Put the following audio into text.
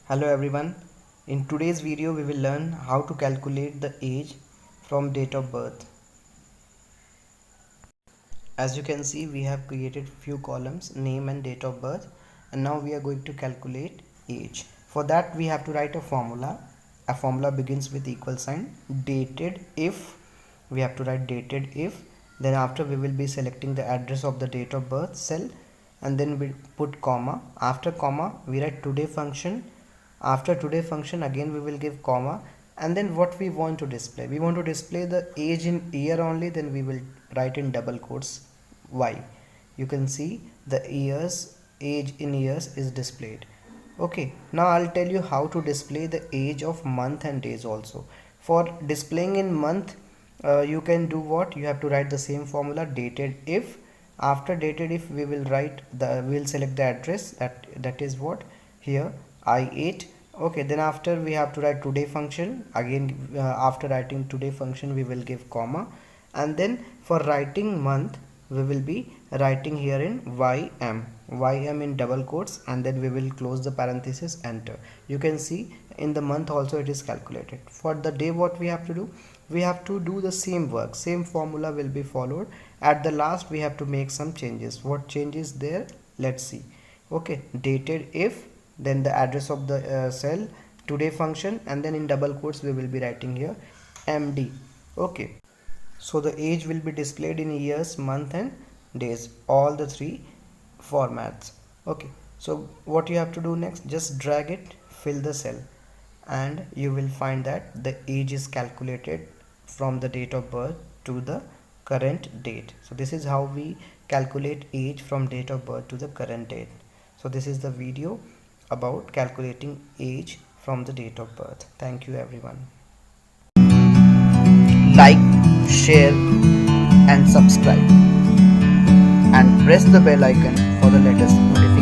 Hello everyone. In today's video we will learn how to calculate the age from date of birth. As you can see, we have created few columns, name and date of birth, and now we are going to calculate age. For that we have to write a formula. A formula begins with equal sign, dated if. We have to write dated if. Then after we will be selecting the address of the date of birth cell, and then we put comma. After comma we write today function. After today function again we will give comma, and then what we want to display, we want to display the age in year only, then we will write in double quotes y. You can see the years, age in years is displayed. Okay, now I'll tell you how to display the age of month and days also. For displaying in month, you can do what, you have to write the same formula, dated if. After dated if we will write the, we will select the address, that is what here I8. Okay, then after we have to write today function again. After writing today function we will give comma, and then for writing month we will be writing here in ym in double quotes, and then we will close the parenthesis, enter. You can see in the month also it is calculated. For the day what we have to do, we have to do the same work, same formula will be followed. At the last we have to make some changes. What changes there, let's see. Okay, dated if, then the address of the cell, today function, and then in double quotes we will be writing here md. Okay, so the age will be displayed in years, month and days, all the three formats. Okay, so what you have to do next, just drag it, fill the cell, and you will find that the age is calculated from the date of birth to the current date. So this is how we calculate age from date of birth to the current date. So this is the video about calculating age from the date of birth. Thank you everyone. Like, share and subscribe, and press the bell icon for the latest notifications.